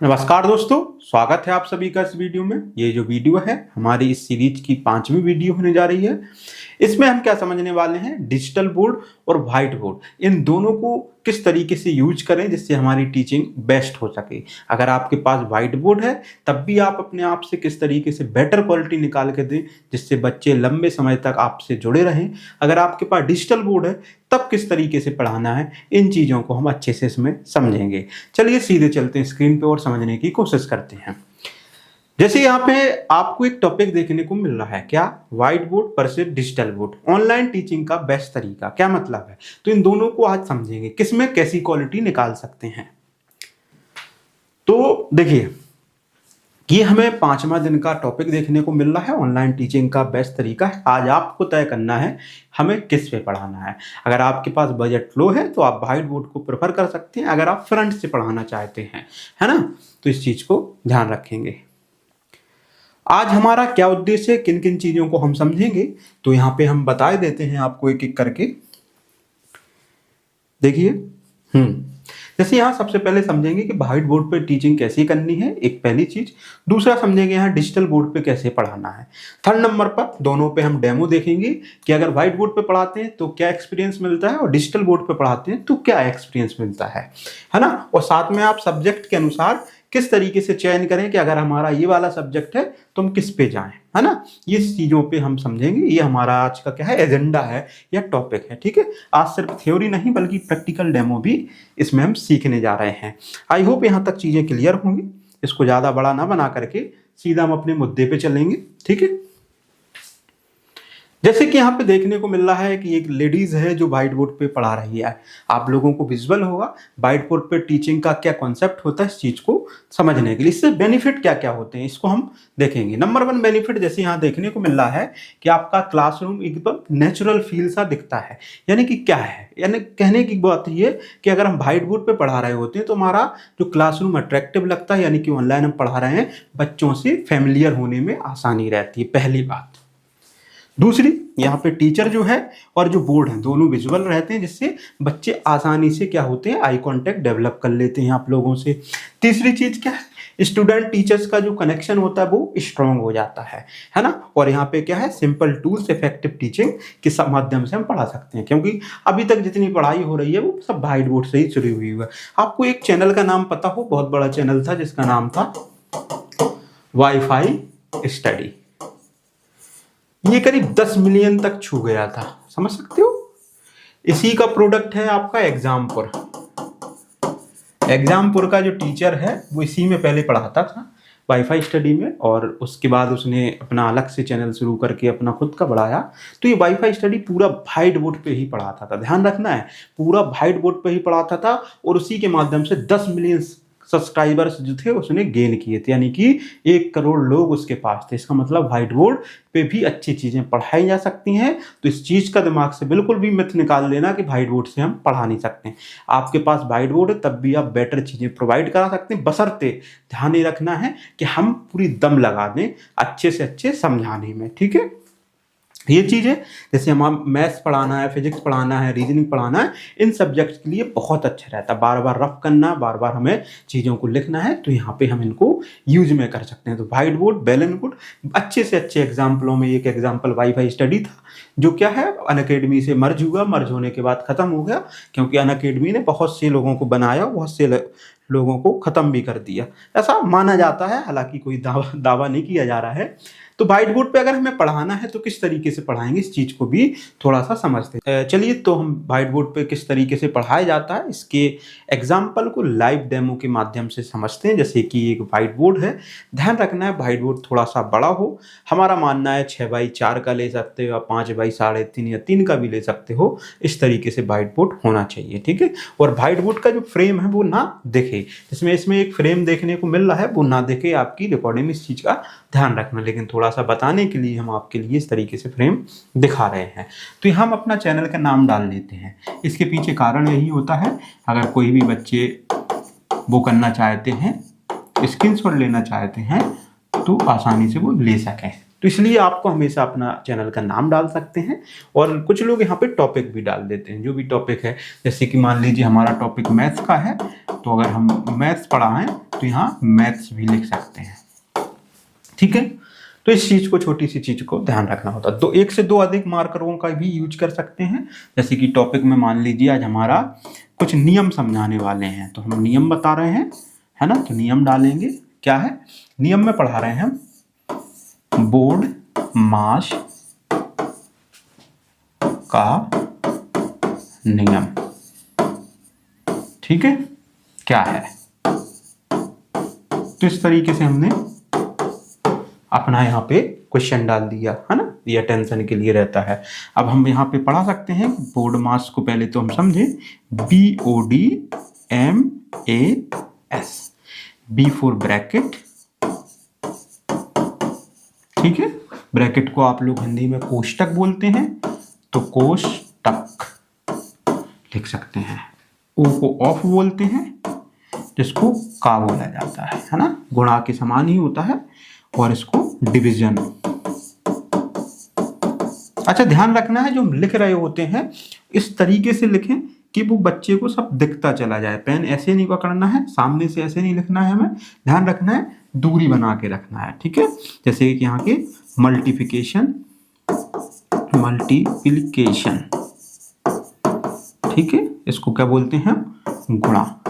नमस्कार दोस्तों, स्वागत है आप सभी का इस वीडियो में। ये जो वीडियो है हमारी इस सीरीज की 5वीं वीडियो होने जा रही है। इसमें हम क्या समझने वाले हैं, डिजिटल बोर्ड और व्हाइट बोर्ड इन दोनों को किस तरीके से यूज करें जिससे हमारी टीचिंग बेस्ट हो सके। अगर आपके पास व्हाइट बोर्ड है तब भी आप अपने आप से किस तरीके से बेटर क्वालिटी निकाल के दें जिससे बच्चे लंबे समय तक आपसे जुड़े रहें। अगर आपके पास डिजिटल बोर्ड है तब किस तरीके से पढ़ाना है, इन चीज़ों को हम अच्छे से इसमें समझेंगे। चलिए सीधे चलते हैं स्क्रीन पे और समझने की कोशिश करते हैं। जैसे यहाँ पे आपको एक टॉपिक देखने को मिल रहा है, क्या, white board versus digital board, online teaching का बेस्ट तरीका, क्या मतलब है। तो इन दोनों को आज समझेंगे, किसमें कैसी क्वालिटी निकाल सकते हैं। तो देखिए, ये हमें 5वां दिन का टॉपिक देखने को मिल रहा है, ऑनलाइन टीचिंग का बेस्ट तरीका है। आज आपको तय करना है हमें किस पे पढ़ाना है। अगर आपके पास बजट लो है तो आप व्हाइट बोर्ड को प्रेफर कर सकते हैं, अगर आप फ्रंट से पढ़ाना चाहते हैं, है ना, तो इस चीज को ध्यान रखेंगे। आज हमारा क्या उद्देश्य है, किन किन चीजों को हम समझेंगे, तो यहाँ पे हम बता देते हैं आपको एक एक करके। देखिए, जैसे यहाँ सबसे पहले समझेंगे कि व्हाइट बोर्ड पे टीचिंग कैसे करनी है, एक पहली चीज। दूसरा समझेंगे यहाँ डिजिटल बोर्ड पे कैसे पढ़ाना है। थर्ड नंबर पर दोनों पे हम डेमो देखेंगे कि अगर व्हाइट बोर्ड पे पढ़ाते हैं तो क्या एक्सपीरियंस मिलता है और डिजिटल बोर्ड पे पढ़ाते हैं तो क्या एक्सपीरियंस मिलता है ना। और साथ में आप सब्जेक्ट के अनुसार किस तरीके से चयन करें कि अगर हमारा ये वाला सब्जेक्ट है तो हम किस पे जाएं, है ना। ये चीज़ों पे हम समझेंगे। ये हमारा आज का क्या है, एजेंडा है या टॉपिक है, ठीक है। आज सिर्फ थ्योरी नहीं बल्कि प्रैक्टिकल डेमो भी इसमें हम सीखने जा रहे हैं। आई होप यहाँ तक चीज़ें क्लियर होंगी। इसको ज़्यादा बड़ा ना बना करके सीधा हम अपने मुद्दे पे चलेंगे, ठीक है। जैसे कि यहाँ पे देखने को मिल रहा है कि एक लेडीज है जो व्हाइट बोर्ड पे पढ़ा रही है। आप लोगों को विजुअल होगा व्हाइट बोर्ड पे टीचिंग का क्या कॉन्सेप्ट होता है, इस चीज को समझने के लिए। इससे बेनिफिट क्या क्या होते हैं इसको हम देखेंगे। नंबर 1 बेनिफिट जैसे यहाँ देखने को मिल रहा है कि आपका क्लासरूम एकदम नेचुरल फील सा दिखता है। यानी कि क्या है, यानी कहने की बात ये कि अगर हम व्हाइट बोर्ड पे पढ़ा रहे होते हैं तो हमारा जो क्लासरूम अट्रैक्टिव लगता है, यानी कि ऑनलाइन हम पढ़ा रहे हैं, बच्चों से फेमिलियर होने में आसानी रहती है, पहली बात। दूसरी, यहाँ पे टीचर जो है और जो बोर्ड है दोनों विजुअल रहते हैं जिससे बच्चे आसानी से क्या होते हैं, आई कांटेक्ट डेवलप कर लेते हैं आप लोगों से। तीसरी चीज क्या है, स्टूडेंट टीचर्स का जो कनेक्शन होता है वो स्ट्रांग हो जाता है ना। और यहाँ पे क्या है, सिंपल टूल्स इफेक्टिव टीचिंग के माध्यम से हम पढ़ा सकते हैं, क्योंकि अभी तक जितनी पढ़ाई हो रही है वो सब व्हाइट बोर्ड से ही शुरू हुई है। आपको एक चैनल का नाम पता हो, बहुत बड़ा चैनल था जिसका नाम था वाईफाई स्टडी। ये करीब 10 मिलियन तक छू गया था, समझ सकते हो। इसी का प्रोडक्ट है आपका एग्जामपुर। एग्जामपुर का जो टीचर है वो इसी में पहले पढ़ाता था, वाईफाई स्टडी में, और उसके बाद उसने अपना अलग से चैनल शुरू करके अपना खुद का बढ़ाया। तो ये वाईफाई स्टडी पूरा व्हाइट बोर्ड पे ही पढ़ाता था, ध्यान रखना है, पूरा व्हाइट बोर्ड पे ही पढ़ाता था। और उसी के माध्यम से 10 मिलियन सब्सक्राइबर्स जो थे उसने गेन किए थे, यानी कि 1 करोड़ लोग उसके पास थे। इसका मतलब व्हाइट बोर्ड पे भी अच्छी चीजें पढ़ाई जा सकती हैं। तो इस चीज का दिमाग से बिल्कुल भी मिथ निकाल लेना कि व्हाइट बोर्ड से हम पढ़ा नहीं सकते। आपके पास व्हाइट बोर्ड है तब भी आप बेटर चीजें प्रोवाइड करा सकते हैं, बशर्ते ध्यान ये रखना है कि हम पूरी दम लगा दें अच्छे से अच्छे समझाने में, ठीक है। ये चीज़ें जैसे हम मैथ्स पढ़ाना है, फिजिक्स पढ़ाना है, रीजनिंग पढ़ाना है, इन सब्जेक्ट्स के लिए बहुत अच्छा रहता है। बार बार रफ करना, बार बार हमें चीज़ों को लिखना है, तो यहाँ पे हम इनको यूज में कर सकते हैं। तो व्हाइट बोर्ड, बैलेंस बोर्ड, अच्छे से अच्छे एग्जाम्पलों में एक एग्जाम्पल वाईफाई स्टडी था, जो क्या है अनअकैडमी से मर्ज हुआ, मर्ज होने के बाद ख़त्म हो गया, क्योंकि अनअकैडमी ने बहुत से लोगों को बनाया, बहुत से लोगों को ख़त्म भी कर दिया, ऐसा माना जाता है। हालांकि कोई दावा नहीं किया जा रहा है। तो व्हाइट बोर्ड पे अगर हमें पढ़ाना है तो किस तरीके से पढ़ाएंगे, इस चीज़ को भी थोड़ा सा समझते हैं। चलिए, तो हम व्हाइट बोर्ड पे किस तरीके से पढ़ाया जाता है इसके एग्जाम्पल को लाइव डेमो के माध्यम से समझते हैं। जैसे कि एक व्हाइट बोर्ड है, ध्यान रखना है व्हाइट बोर्ड थोड़ा सा बड़ा हो। हमारा मानना है 6x4 का ले सकते हो, 5x3.5 या 3 का भी ले सकते हो। इस तरीके से व्हाइट बोर्ड होना चाहिए, ठीक है। और व्हाइट बोर्ड का जो फ्रेम है वो ना दिखे, जिसमें इसमें एक फ्रेम देखने को मिल रहा है वो ना दिखे आपकी रिकॉर्डिंग में, इस चीज़ का ध्यान रखना। लेकिन थोड़ा सा बताने के लिए हम आपके लिए इस तरीके से फ्रेम दिखा रहे हैं। तो हम अपना चैनल का नाम डाल लेते हैं। इसके पीछे कारण यही होता है, अगर कोई भी बच्चे वो करना चाहते हैं, स्क्रीनशॉट लेना चाहते हैं, तो आसानी से वो ले सकें। तो इसलिए आपको हमेशा अपना चैनल का नाम डाल सकते हैं, और कुछ लोग यहाँ पे टॉपिक भी डाल देते हैं, जो भी टॉपिक है। जैसे कि मान लीजिए हमारा टॉपिक मैथ्स का है, तो अगर हम मैथ्स पढ़ाएं तो यहाँ मैथ्स भी लिख सकते हैं, ठीक है। तो इस चीज को, छोटी सी चीज को ध्यान रखना होता है। तो 1 से 2 अधिक मार्करों का भी यूज कर सकते हैं। जैसे कि टॉपिक में मान लीजिए आज हमारा कुछ नियम समझाने वाले हैं, तो हम नियम बता रहे हैं, है ना, तो नियम डालेंगे। क्या है नियम में पढ़ा रहे हैं हम, बोर्ड मास का नियम, ठीक है, क्या है। तो इस तरीके से हमने अपना यहाँ पे क्वेश्चन डाल दिया, है ना, ये अटेंशन के लिए रहता है। अब हम यहाँ पे पढ़ा सकते हैं बोर्ड मास को, पहले तो हम समझे BODMAS, B फॉर ब्रैकेट, ठीक है। ब्रैकेट को आप लोग हिंदी में कोष्टक बोलते हैं, तो कोष्टक लिख सकते हैं। O को ऑफ बोलते हैं, जिसको का बोला जाता है ना, गुणा के समान ही होता है, और इसको डिवीजन। अच्छा, ध्यान रखना है जो हम लिख रहे होते हैं इस तरीके से लिखें कि वो बच्चे को सब दिखता चला जाए। पेन ऐसे नहीं पकड़ना है, सामने से ऐसे नहीं लिखना है, हमें ध्यान रखना है, दूरी बना के रखना है, ठीक है। जैसे कि यहाँ के मल्टीप्लिकेशन, ठीक है, इसको क्या बोलते हैं, गुणा।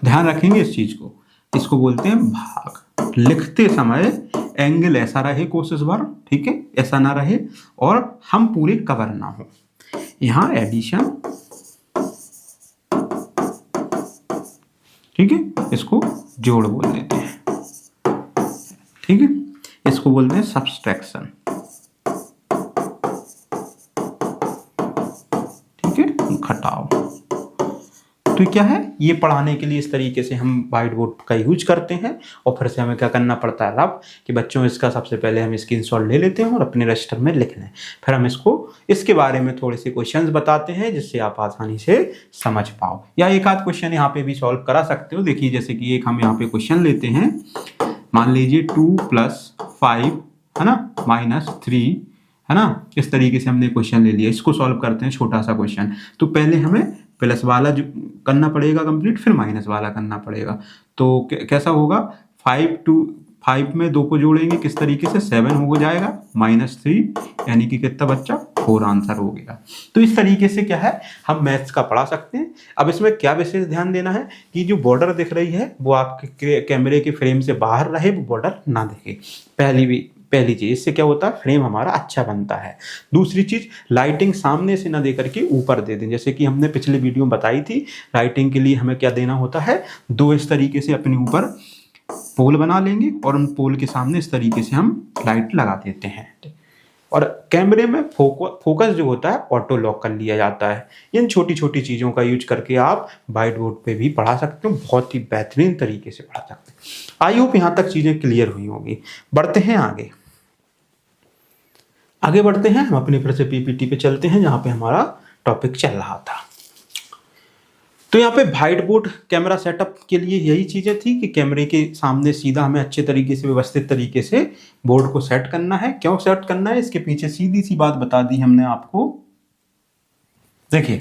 ध्यान रखेंगे इस चीज को, इसको बोलते हैं भाग। लिखते समय एंगल ऐसा रहे कोशिश भर, ठीक है, ऐसा ना रहे और हम पूरे कवर ना हो। यहां एडिशन, ठीक है, इसको जोड़ बोल देते हैं, ठीक है, इसको बोलते हैं सब्सट्रैक्शन, ठीक है, घटाव। तो क्या है, ये पढ़ाने के लिए इस तरीके से हम व्हाइट बोर्ड का यूज करते हैं। और फिर से हमें क्या करना पड़ता है अब कि बच्चों, इसका सबसे पहले हम स्क्रीनशॉट ले लेते हैं और अपने रजिस्टर में लिख लें। फिर हम इसके बारे में थोड़े से क्वेश्चंस बताते हैं, जिससे आप आसानी से समझ पाओ, या एक आध क्वेश्चन यहाँ पे भी सॉल्व करा सकते हो। देखिए, जैसे कि एक हम यहाँ पे क्वेश्चन लेते हैं, मान लीजिए 2 + 5, है ना, -3, है ना, इस तरीके से हमने क्वेश्चन ले लिया। इसको सॉल्व करते हैं, छोटा सा क्वेश्चन। तो पहले हमें प्लस वाला जो करना पड़ेगा कंप्लीट, फिर माइनस वाला करना पड़ेगा। तो कैसा होगा, 5 में 2 को जोड़ेंगे किस तरीके से, 7 हो जाएगा, -3, यानी कि कितना बच्चा, 4 आंसर हो गया। तो इस तरीके से क्या है, हम मैथ्स का पढ़ा सकते हैं। अब इसमें क्या विशेष ध्यान देना है कि जो बॉर्डर दिख रही है वो आपके कैमरे के फ्रेम से बाहर रहे, वो बॉर्डर ना दिखे। पहली चीज, इससे क्या होता है, फ्रेम हमारा अच्छा बनता है। दूसरी चीज, लाइटिंग सामने से ना दे करके ऊपर दे दें। जैसे कि हमने पिछले वीडियो में बताई थी, लाइटिंग के लिए हमें क्या देना होता है, 2 इस तरीके से अपने ऊपर पोल बना लेंगे और उन पोल के सामने इस तरीके से हम लाइट लगा देते हैं। और कैमरे में फोकस जो होता है ऑटो लॉक कर लिया जाता है। इन छोटी छोटी चीज़ों का यूज करके आप व्हाइट बोर्ड पे भी पढ़ा सकते हो, बहुत ही बेहतरीन तरीके से पढ़ा सकते हैं। आई होप यहाँ तक चीज़ें क्लियर हुई होंगी। बढ़ते हैं आगे बढ़ते हैं, हम अपने फिर से पीपीटी पे चलते हैं जहाँ पे हमारा टॉपिक चल रहा था। तो यहाँ पे व्हाइट बोर्ड कैमरा सेटअप के लिए यही चीज़ें थी कि कैमरे के सामने सीधा हमें अच्छे तरीके से, व्यवस्थित तरीके से बोर्ड को सेट करना है। क्यों सेट करना है, इसके पीछे सीधी सी बात बता दी हमने आपको। देखिए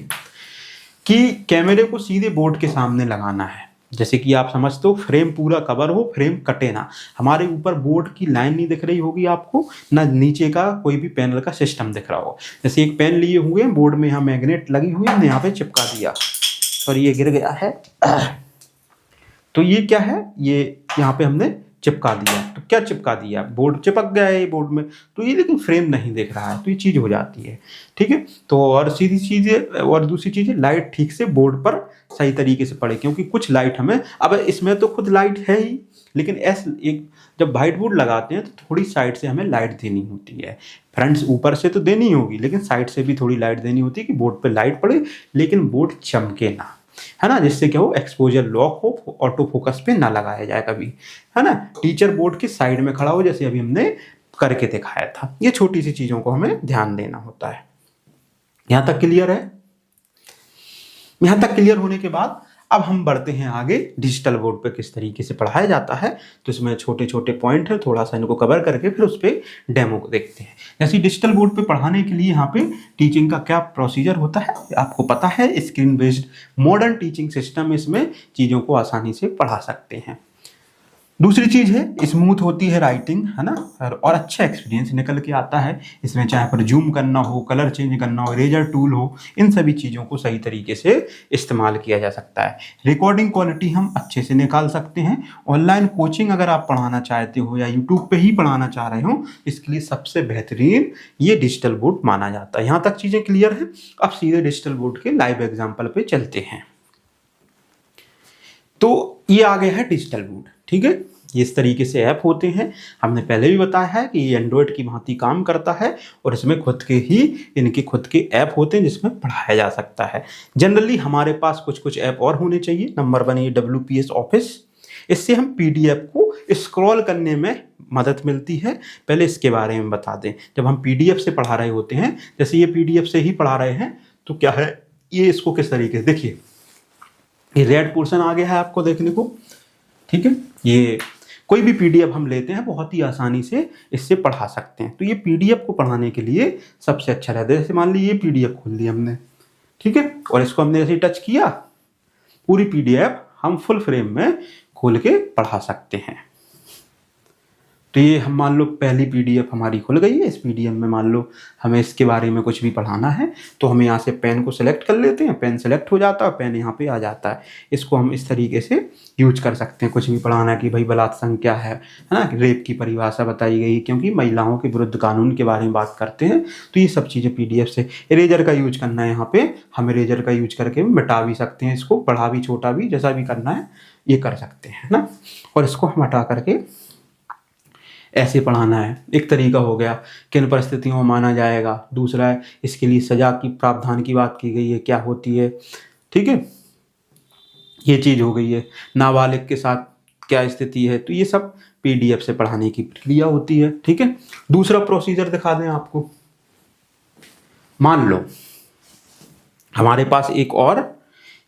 कि कैमरे को सीधे बोर्ड के सामने लगाना है। जैसे कि आप समझते हो, फ्रेम पूरा कवर हो, फ्रेम कटे ना। हमारे ऊपर बोर्ड की लाइन नहीं दिख रही होगी आपको, ना नीचे का कोई भी पैनल का सिस्टम दिख रहा हो। जैसे एक पेन लिए हुए हैं, बोर्ड में यहाँ मैग्नेट लगी हुई है, हमने यहाँ पे चिपका दिया और ये गिर गया है। तो ये क्या है, ये यहाँ पे हमने चिपका दिया। तो क्या चिपका दिया, बोर्ड चिपक गया है ये बोर्ड में, तो ये लेकिन फ्रेम नहीं दिख रहा है, तो ये चीज़ हो जाती है। ठीक है, तो और सीधी चीज़ें और दूसरी चीज़, लाइट ठीक से बोर्ड पर सही तरीके से पड़े, क्योंकि कुछ लाइट हमें, अब इसमें तो खुद लाइट है ही, लेकिन एक जब व्हाइट बोर्ड लगाते हैं तो थोड़ी साइड से हमें लाइट देनी होती है। फ्रंट ऊपर से तो देनी होगी, लेकिन साइड से भी थोड़ी लाइट देनी होती है कि बोर्ड पे लाइट पड़े, लेकिन बोर्ड चमके ना, है ना, जिससे क्या हो, एक्सपोजर लॉक हो, ऑटो फोकस पे ना लगाया जाए कभी, है ना। टीचर बोर्ड की साइड में खड़ा हो, जैसे अभी हमने करके दिखाया था। ये छोटी सी चीजों को हमें ध्यान देना होता है। यहां तक क्लियर है। यहां तक क्लियर होने के बाद अब हम बढ़ते हैं आगे डिजिटल बोर्ड पे किस तरीके से पढ़ाया जाता है। तो इसमें छोटे छोटे पॉइंट है, थोड़ा सा इनको कवर करके फिर उस पर डेमो को देखते हैं। जैसे डिजिटल बोर्ड पे पढ़ाने के लिए यहाँ पे टीचिंग का क्या प्रोसीजर होता है आपको पता है। Screen based modern teaching system, इसमें चीज़ों को आसानी से पढ़ा सकते हैं। दूसरी चीज़ है स्मूथ होती है राइटिंग, है ना, और अच्छा एक्सपीरियंस निकल के आता है। इसमें चाहे पर जूम करना हो, कलर चेंज करना हो, इरेजर टूल हो, इन सभी चीज़ों को सही तरीके से इस्तेमाल किया जा सकता है। रिकॉर्डिंग क्वालिटी हम अच्छे से निकाल सकते हैं। ऑनलाइन कोचिंग अगर आप पढ़ाना चाहते हो या यूट्यूब पे ही पढ़ाना चाह रहे हो, इसके लिए सबसे बेहतरीन ये डिजिटल बोर्ड माना जाता है। यहाँ तक चीज़ें क्लियर है। अब सीधे डिजिटल बोर्ड के लाइव एग्जाम्पल पे चलते हैं। तो ये आ गया है डिजिटल बोर्ड, ठीक है। ये इस तरीके से ऐप होते हैं। हमने पहले भी बताया है कि ये एंड्रॉयड की भांति काम करता है और इसमें खुद के ही इनके खुद के ऐप होते हैं जिसमें पढ़ाया जा सकता है। जनरली हमारे पास कुछ कुछ ऐप और होने चाहिए। नंबर 1 ये WPS ऑफिस, इससे हम PDF को स्क्रॉल करने में मदद मिलती है। पहले इसके बारे में बता दें, जब हम PDF से पढ़ा रहे होते हैं, जैसे ये PDF से ही पढ़ा रहे हैं, तो क्या है ये इसको किस तरीके से देखिए, ये रेड पोर्शन आ गया है आपको देखने को, ठीक है। ये कोई भी PDF हम लेते हैं बहुत ही आसानी से इससे पढ़ा सकते हैं। तो ये PDF को पढ़ाने के लिए सबसे अच्छा रहता है। जैसे मान लीजिए ये PDF खोल ली हमने, ठीक है, और इसको हमने ऐसे टच किया, पूरी PDF हम फुल फ्रेम में खोल के पढ़ा सकते हैं। तो ये हम मान लो पहली PDF हमारी खुल गई है। इस PDF में मान लो हमें इसके बारे में कुछ भी पढ़ाना है, तो हम यहाँ से पेन को सिलेक्ट कर लेते हैं, पेन सिलेक्ट हो जाता है, पेन यहाँ पे आ जाता है। इसको हम इस तरीके से यूज कर सकते हैं। कुछ भी पढ़ाना है कि भाई बलात्संग क्या है ना, रेप की परिभाषा बताई गई, क्योंकि महिलाओं के विरुद्ध कानून के बारे में बात करते हैं। तो ये सब चीज़ें PDF से, इरेजर का यूज करना है यहाँ पे, हम इरेजर का यूज करके मिटा भी सकते हैं, इसको बड़ा भी छोटा भी जैसा भी करना है ये कर सकते हैं ना। और इसको हम हटा करके ऐसे पढ़ाना है, एक तरीका हो गया। किन परिस्थितियों में माना जाएगा, दूसरा है इसके लिए सजा की प्रावधान की बात की गई है, क्या होती है, ठीक है, ये चीज़ हो गई है। नाबालिग के साथ क्या स्थिति है, तो ये सब PDF से पढ़ाने की प्रक्रिया होती है, ठीक है। दूसरा प्रोसीजर दिखा दें आपको। मान लो हमारे पास एक और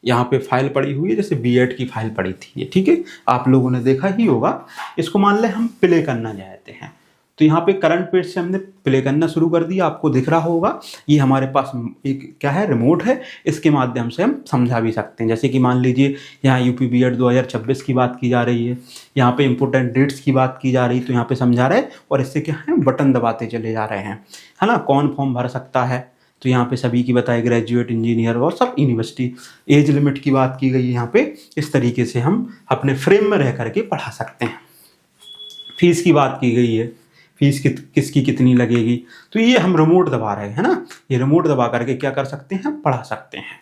यहाँ पे फाइल पड़ी हुई है, जैसे B.Ed की फाइल पड़ी थी ये, ठीक है, आप लोगों ने देखा ही होगा। इसको मान लें हम प्ले करना चाहते हैं, तो यहाँ पे करंट पेज से हमने प्ले करना शुरू कर दिया। आपको दिख रहा होगा ये हमारे पास एक क्या है, रिमोट है। इसके माध्यम से हम समझा भी सकते हैं। जैसे कि मान लीजिए यहाँ UP B.Ed 2026 की बात की जा रही है, यहाँ पे इंपोर्टेंट डेट्स की बात की जा रही है, तो यहाँ पे समझा रहे हैं और इससे क्या है बटन दबाते चले जा रहे हैं, है ना। कौन फॉर्म भर सकता है, तो यहाँ पे सभी की बताई, ग्रेजुएट, इंजीनियर और सब यूनिवर्सिटी। एज लिमिट की बात की गई है यहाँ पे। इस तरीके से हम अपने फ्रेम में रह करके पढ़ा सकते हैं। फीस की बात की गई है, फीस किसकी कितनी लगेगी, तो ये हम रिमोट दबा रहे हैं ना, ये रिमोट दबा करके क्या कर सकते हैं, पढ़ा सकते हैं,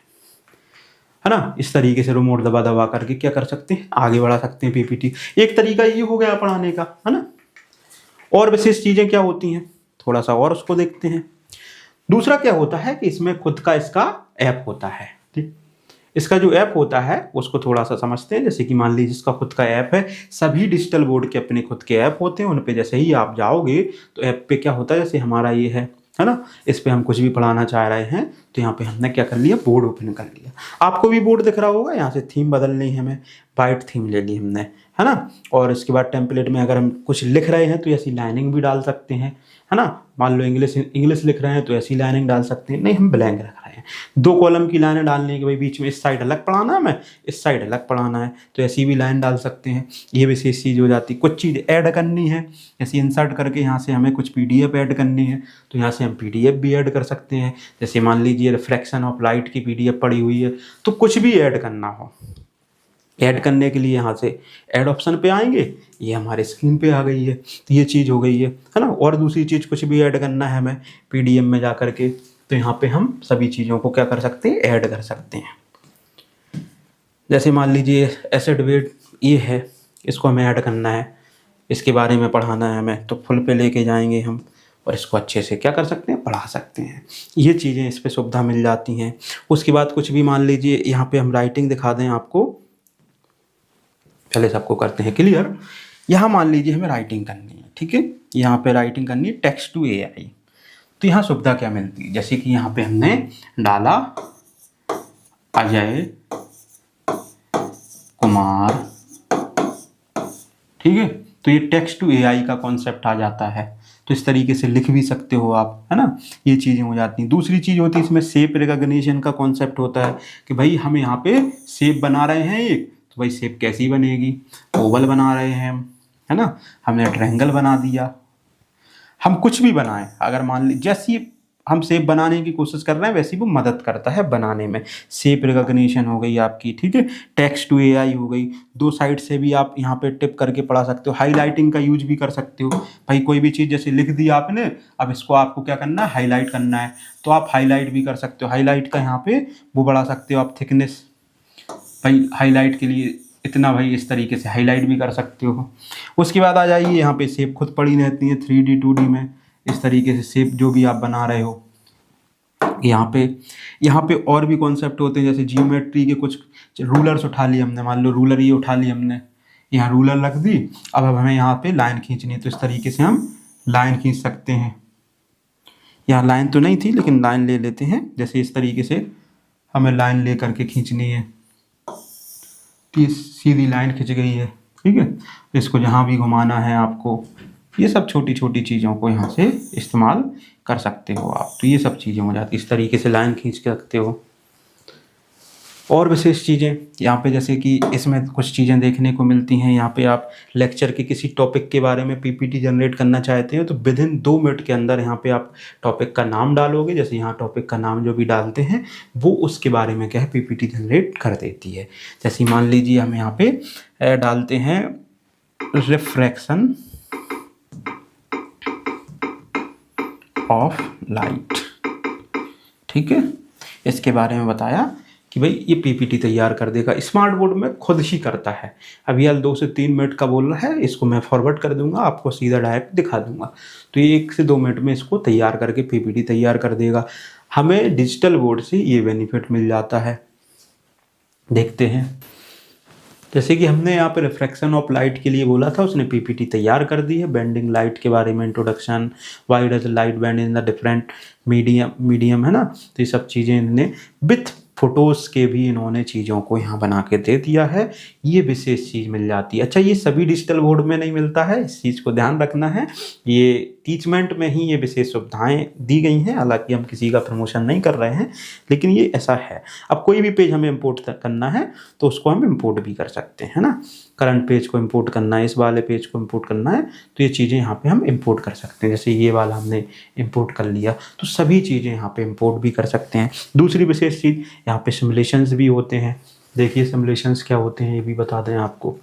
है ना। इस तरीके से रिमोट दबा दबा करके क्या कर सकते हैं, आगे बढ़ा सकते हैं PPT। एक तरीका ये हो गया पढ़ाने का, है ना। और विशेष चीज़ें क्या होती हैं, थोड़ा सा और उसको देखते हैं। दूसरा क्या होता है कि इसमें खुद का इसका ऐप होता है, ठीक। इसका जो ऐप होता है उसको थोड़ा सा समझते हैं। जैसे कि मान लीजिए इसका खुद का ऐप है, सभी डिजिटल बोर्ड के अपने खुद के ऐप होते हैं। उन पे जैसे ही आप जाओगे तो ऐप पे क्या होता है, जैसे हमारा ये है ना, इस पे हम कुछ भी पढ़ाना चाह रहे हैं, तो यहाँ पे हमने क्या कर लिया, बोर्ड ओपन कर लिया। आपको भी बोर्ड दिख रहा होगा, यहाँ से थीम बदलनी है हमें, वाइट थीम ले ली हमने, है ना। और इसके बाद टेम्पलेट में अगर हम कुछ लिख रहे हैं तो ऐसी लाइनिंग भी डाल सकते हैं, है ना। मान लो इंग्लिश लिख रहे हैं तो ऐसी लाइनिंग डाल सकते हैं। नहीं, हम ब्लैंक रख रहे हैं, 2 कॉलम की लाइनें डालने के भाई बीच में इस साइड अलग पढ़ाना है, हमें इस साइड अलग पढ़ाना है, तो ऐसी भी लाइन डाल सकते हैं। ये विशेष चीज़ हो जाती है। कुछ चीज़ ऐड करनी है, जैसे इंसर्ट करके यहाँ से हमें कुछ PDF ऐड करनी है, तो यहाँ से हम PDF भी ऐड कर सकते हैं। जैसे मान लीजिए रिफ्लेक्शन ऑफ लाइट की PDF पड़ी हुई है, तो कुछ भी ऐड करना हो, ऐड करने के लिए यहाँ से ऐड ऑप्शन पे आएंगे, ये हमारे स्क्रीन पे आ गई है, तो ये चीज़ हो गई है ना। और दूसरी चीज़ कुछ भी ऐड करना है हमें PDF में जा करके, तो यहाँ पे हम सभी चीज़ों को क्या कर सकते हैं, ऐड कर सकते हैं। जैसे मान लीजिए एसिड वेट ये है, इसको हमें ऐड करना है, इसके बारे में पढ़ाना है हमें, तो फुल पे लेके जाएंगे हम और इसको अच्छे से क्या कर सकते हैं, पढ़ा सकते हैं। ये चीज़ें इस पर सुविधा मिल जाती हैं। उसके बाद कुछ भी मान लीजिए यहाँ पे हम राइटिंग दिखा दें आपको, पहले सबको करते हैं क्लियर। यहाँ मान लीजिए हमें राइटिंग करनी है, ठीक है, यहाँ पे राइटिंग करनी है टेक्स्ट टू AI, तो यहाँ सुविधा क्या मिलती है, जैसे कि यहाँ पे हमने डाला अजय कुमार, ठीक है। तो ये टेक्स्ट टू एआई का कॉन्सेप्ट आ जाता है, तो इस तरीके से लिख भी सकते हो आप, है ना। ये चीज़ें हो जाती हैं। दूसरी चीज़ होती है इसमें शेप रिकॉग्निशन का कॉन्सेप्ट होता है कि भाई हम यहाँ पे शेप बना रहे हैं एक, तो भाई शेप कैसी बनेगी, ओवल बना रहे हैं हम, है ना, हमने ट्रायंगल बना दिया। हम कुछ भी बनाएं, अगर मान ली जैसी हम शेप बनाने की कोशिश कर रहे हैं वैसी वो मदद करता है बनाने में। शेप रिकॉग्निशन हो गई आपकी, ठीक है। टेक्स्ट टू एआई हो गई, दो साइड से भी आप यहाँ पे टिप करके पढ़ा सकते हो। हाईलाइटिंग का यूज भी कर सकते हो। भाई कोई भी चीज़ जैसे लिख दी आपने, अब इसको आपको क्या करना है, हाईलाइट करना है, तो आप हाईलाइट भी कर सकते हो। हाईलाइट का यहाँ पे वो बढ़ा सकते हो आप, थिकनेस, भाई हाईलाइट के लिए इतना, भाई इस तरीके से हाईलाइट भी कर सकते हो। उसके बाद आ जाइए यहाँ पे शेप खुद पड़ी रहती है 3D 2D में, इस तरीके से शेप जो भी आप बना रहे हो। यहाँ पे और भी कॉन्सेप्ट होते हैं, जैसे जियोमेट्री के कुछ रूलर्स उठा लिए हमने, मान लो रूलर ये उठा ली हमने, यहाँ रूलर रख दी, अब हमें यहाँ पे लाइन खींचनी है, तो इस तरीके से हम लाइन खींच सकते हैं। यहाँ लाइन तो नहीं थी लेकिन लाइन ले लेते हैं, जैसे इस तरीके से हमें लाइन ले करके खींचनी है, ये सीधी लाइन खिंच गई है, ठीक है। इसको जहाँ भी घुमाना है आपको, ये सब छोटी छोटी चीज़ों को यहाँ से इस्तेमाल कर सकते हो आप। तो ये सब चीज़ें हो जाती, इस तरीके से लाइन खींच के रखते हो। और विशेष चीज़ें यहाँ पे जैसे कि इसमें कुछ चीज़ें देखने को मिलती हैं। यहाँ पे आप लेक्चर के किसी टॉपिक के बारे में पीपीटी जनरेट करना चाहते हो, तो विदिन 2 मिनट के अंदर यहाँ पे आप टॉपिक का नाम डालोगे, जैसे यहाँ टॉपिक का नाम जो भी डालते हैं वो उसके बारे में क्या है पीपीटी जनरेट कर देती है। जैसे मान लीजिए हम यहाँ पे डालते हैं रिफ्रैक्शन ऑफ लाइट, ठीक है। इसके बारे में बताया कि भाई ये पीपीटी तैयार कर देगा, स्मार्ट बोर्ड में खुद ही करता है। अभी यार 2 से 3 मिनट का बोल रहा है, इसको मैं फॉरवर्ड कर दूंगा, आपको सीधा डायरेक्ट दिखा दूंगा, तो ये 1 से 2 मिनट में इसको तैयार करके पीपीटी तैयार कर देगा। हमें डिजिटल बोर्ड से ये बेनिफिट मिल जाता है। देखते हैं, जैसे कि हमने यहाँ पे रिफ्रैक्शन ऑफ लाइट के लिए बोला था, उसने पीपीटी तैयार कर दी है। बेंडिंग लाइट के बारे में introduction, why does light bend in the different medium, है ना। तो ये सब चीज़ें इन्होंने विथ फोटोज़ के भी इन्होंने चीज़ों को यहाँ बना के दे दिया है। ये विशेष चीज़ मिल जाती है। अच्छा, ये सभी डिजिटल बोर्ड में नहीं मिलता है, इस चीज़ को ध्यान रखना है। ये टीचमेंट में ही ये विशेष सुविधाएं दी गई हैं, हालांकि हम किसी का प्रमोशन नहीं कर रहे हैं, लेकिन ये ऐसा है। अब कोई भी पेज हमें इंपोर्ट करना है तो उसको हम इंपोर्ट भी कर सकते हैं, ना। करंट पेज को इंपोर्ट करना है, इस वाले पेज को इंपोर्ट करना है, तो ये चीज़ें यहाँ पे हम इंपोर्ट कर सकते हैं। जैसे ये वाला हमने इंपोर्ट कर लिया, तो सभी चीज़ें यहाँ पे इंपोर्ट भी कर सकते हैं। दूसरी विशेष चीज़, यहाँ पे सिमुलेशंस भी होते हैं। देखिए सिमुलेशंस क्या होते हैं ये भी बता दें आपको।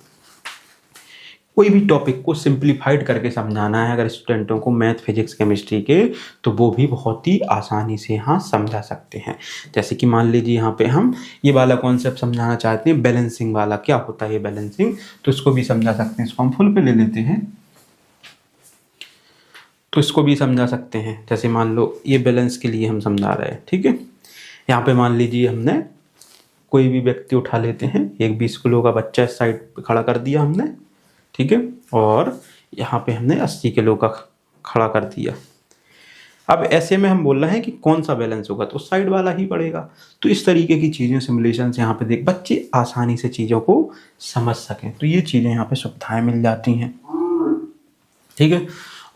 कोई भी टॉपिक को सिंप्लीफाइड करके समझाना है अगर स्टूडेंटों को मैथ, फिजिक्स, केमिस्ट्री के, तो वो भी बहुत ही आसानी से यहाँ समझा सकते हैं। जैसे कि मान लीजिए यहाँ पे हम ये वाला कॉन्सेप्ट समझाना चाहते हैं, बैलेंसिंग वाला, क्या होता है ये बैलेंसिंग, तो इसको भी समझा सकते हैं। इसको हम फुल पे ले लेते हैं, तो इसको भी समझा सकते हैं। जैसे मान लो ये बैलेंस के लिए हम समझा रहे हैं, ठीक है। यहाँ पे मान लीजिए हमने कोई भी व्यक्ति उठा लेते हैं, एक 20 किलो का बच्चा इस साइड पे खड़ा कर दिया हमने, ठीक है, और यहाँ पे हमने 80 किलो का खड़ा कर दिया। अब ऐसे में हम बोल रहे हैं कि कौन सा बैलेंस होगा, तो साइड वाला ही पड़ेगा। तो इस तरीके की चीज़ें सिमुलेशन यहाँ पे देख बच्चे आसानी से चीज़ों को समझ सकें, तो ये चीज़ें यहाँ पे सुविधाएं मिल जाती हैं, ठीक है।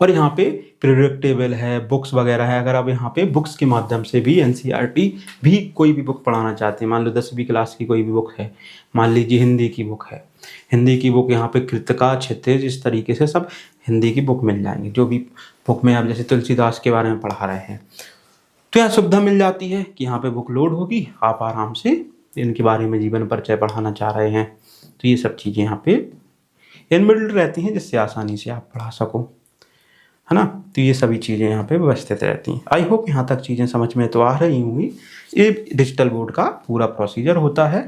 और यहाँ पे प्रेडिक्ट टेबल है, बुक्स वगैरह है। अगर आप यहाँ पे बुक्स के माध्यम से भी एनसीईआरटी भी कोई भी बुक पढ़ाना चाहते हैं, मान लो 10वीं क्लास की कोई भी बुक है, मान लीजिए हिंदी की बुक है, हिंदी की बुक यहाँ पे कृतिका, क्षितिज, इस तरीके से सब हिंदी की बुक मिल जाएंगी। जो भी बुक में आप जैसे तुलसीदास के बारे में पढ़ा रहे हैं, तो यह सुविधा मिल जाती है कि यहाँ पे बुक लोड होगी, आप आराम से इनके बारे में जीवन परिचय पढ़ाना चाह रहे हैं, तो ये सब चीज़ें यहाँ पे इनबिल्ट रहती हैं जिससे आसानी से आप पढ़ा सको, है ना। तो ये सभी चीज़ें यहाँ पे व्यवस्थित रहती हैं। आई होप यहाँ तक चीज़ें समझ में तो आ रही होंगी। ये डिजिटल बोर्ड का पूरा प्रोसीजर होता है।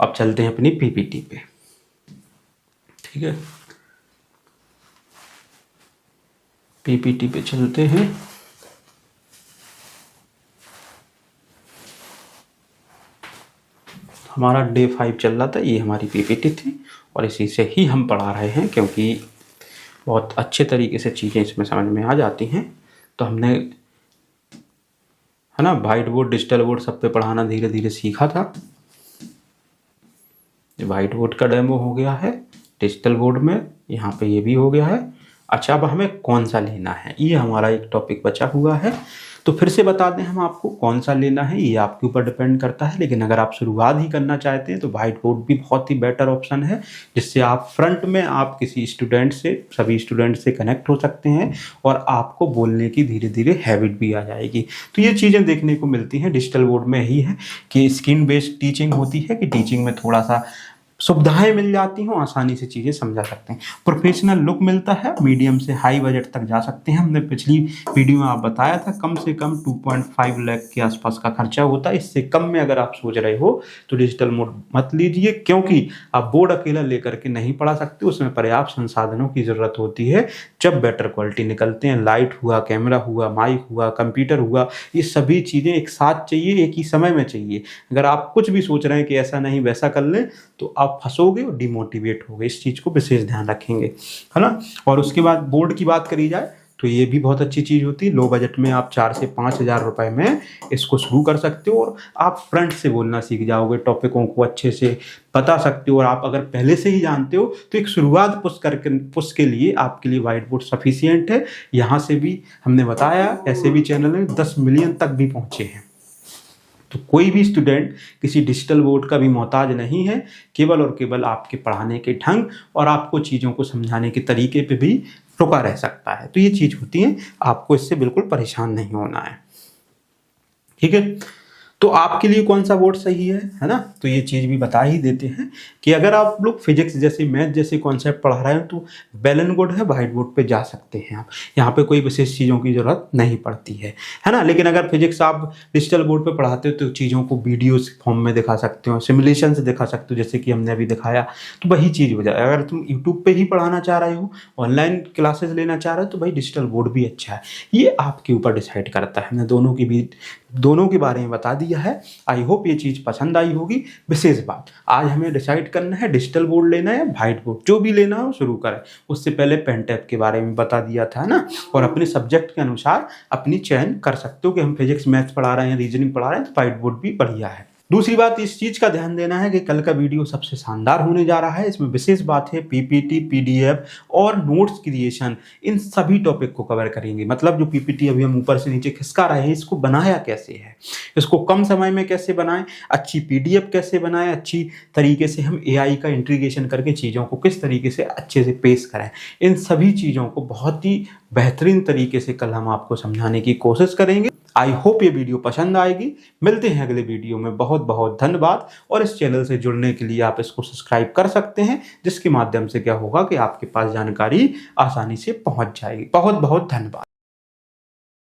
अब चलते हैं अपनी पीपीटी पे, ठीक है। पीपीटी पे चलते हैं। हमारा डे 5 चल रहा था, ये हमारी पीपीटी थी और इसी से ही हम पढ़ा रहे हैं, क्योंकि बहुत अच्छे तरीके से चीज़ें इसमें समझ में आ जाती हैं। तो हमने, है ना, वाइट बोर्ड, डिजिटल बोर्ड सब पे पढ़ाना धीरे धीरे सीखा था। व्हाइट बोर्ड का डेमो हो गया है डिजिटल बोर्ड में, यहाँ पे ये भी हो गया है। अच्छा, अब हमें कौन सा लेना है, ये हमारा एक टॉपिक बचा हुआ है। तो फिर से बता दें हम आपको कौन सा लेना है, ये आपके ऊपर डिपेंड करता है। लेकिन अगर आप शुरुआत ही करना चाहते हैं तो व्हाइट बोर्ड भी बहुत ही बेटर ऑप्शन है, जिससे आप फ्रंट में आप किसी स्टूडेंट से, सभी स्टूडेंट से कनेक्ट हो सकते हैं और आपको बोलने की धीरे धीरे हैबिट भी आ जाएगी। तो ये चीज़ें देखने को मिलती हैं डिजिटल बोर्ड में ही है कि स्क्रीन बेस्ड टीचिंग होती है, कि टीचिंग में थोड़ा सा सुविधाएं मिल जाती हों, आसानी से चीज़ें समझा सकते हैं। प्रोफेशनल लुक मिलता है, मीडियम से हाई बजट तक जा सकते हैं। हमने पिछली वीडियो में आप बताया था कम से कम 2.5 लाख के आसपास का खर्चा होता है। इससे कम में अगर आप सोच रहे हो तो डिजिटल मोड मत लीजिए, क्योंकि आप बोर्ड अकेला लेकर के नहीं पढ़ा सकते, उसमें पर्याप्त संसाधनों की ज़रूरत होती है। जब बेटर क्वालिटी निकलते हैं, लाइट हुआ, कैमरा हुआ, माइक हुआ, कंप्यूटर हुआ, ये सभी चीज़ें एक साथ चाहिए, एक ही समय में चाहिए। अगर आप कुछ भी सोच रहे हैं कि ऐसा नहीं वैसा कर लें तो आप फंसोगे और डिमोटिवेट होगे। इस चीज़ को विशेष ध्यान रखेंगे, है ना। और उसके बाद बोर्ड की बात करी जाए तो ये भी बहुत अच्छी चीज़ होती है। लो बजट में आप 4 से 5 हज़ार रुपए में इसको शुरू कर सकते हो और आप फ्रंट से बोलना सीख जाओगे, टॉपिकों को अच्छे से बता सकते हो। और आप अगर पहले से ही जानते हो तो एक शुरुआत पुश के लिए आपके लिए व्हाइट बोर्ड सफिशियंट है। यहाँ से भी हमने बताया, ऐसे भी चैनल हैं 10 मिलियन तक भी पहुँचे हैं। तो कोई भी स्टूडेंट किसी डिजिटल बोर्ड का भी मोहताज नहीं है, केवल और केवल आपके पढ़ाने के ढंग और आपको चीज़ों को समझाने के तरीके पे भी रुका रह सकता है। तो ये चीज़ होती है, आपको इससे बिल्कुल परेशान नहीं होना है, ठीक है। तो आपके लिए कौन सा बोर्ड सही है ना। तो ये चीज़ भी बता ही देते हैं कि अगर आप लोग फिजिक्स जैसे, मैथ जैसे कॉन्सेप्ट पढ़ा रहे हैं तो बेल एंड गुड है, व्हाइट बोर्ड पे जा सकते हैं आप। यहाँ पे कोई विशेष चीज़ों की ज़रूरत नहीं पड़ती है ना। लेकिन अगर फिजिक्स आप डिजिटल बोर्ड पे पढ़ाते हो तो चीज़ों को वीडियोस फॉर्म में दिखा सकते हो, सिमुलेशन से दिखा सकते हो, जैसे कि हमने अभी दिखाया। तो वही चीज़ हो जाए। अगर तुम यूट्यूब पर ही पढ़ाना चाह रहे हो, ऑनलाइन क्लासेस लेना चाह रहे हो, तो भाई डिजिटल बोर्ड भी अच्छा है। ये आपके ऊपर डिसाइड करता है। हमने दोनों के बारे में बता दिया है। आई होप ये चीज़ पसंद आई होगी। विशेष बात, आज हमें डिसाइड करना है डिजिटल बोर्ड लेना है या व्हाइट बोर्ड, जो भी लेना हो शुरू करें। उससे पहले पेन टैब के बारे में बता दिया था ना, और अपने सब्जेक्ट के अनुसार अपनी चयन कर सकते हो कि हम फिजिक्स मैथ्स पढ़ा रहे हैं, रीजनिंग पढ़ा रहे हैं, तो व्हाइट बोर्ड भी बढ़िया है। दूसरी बात, इस चीज़ का ध्यान देना है कि कल का वीडियो सबसे शानदार होने जा रहा है। इसमें विशेष बात है पीपीटी, पीडीएफ और नोट्स क्रिएशन, इन सभी टॉपिक को कवर करेंगे। मतलब जो पीपीटी अभी हम ऊपर से नीचे खिसका रहे हैं, इसको बनाया कैसे है, इसको कम समय में कैसे बनाएं, अच्छी पीडीएफ कैसे बनाएं, अच्छी तरीके से हम एआई का इंटीग्रेशन करके चीज़ों को किस तरीके से अच्छे से पेश करें, इन सभी चीज़ों को बहुत ही बेहतरीन तरीके से कल हम आपको समझाने की कोशिश करेंगे। आई होप ये वीडियो पसंद आएगी। मिलते हैं अगले वीडियो में। बहुत बहुत धन्यवाद। और इस चैनल से जुड़ने के लिए आप इसको सब्सक्राइब कर सकते हैं, जिसके माध्यम से क्या होगा कि आपके पास जानकारी आसानी से पहुंच जाएगी। बहुत बहुत धन्यवाद।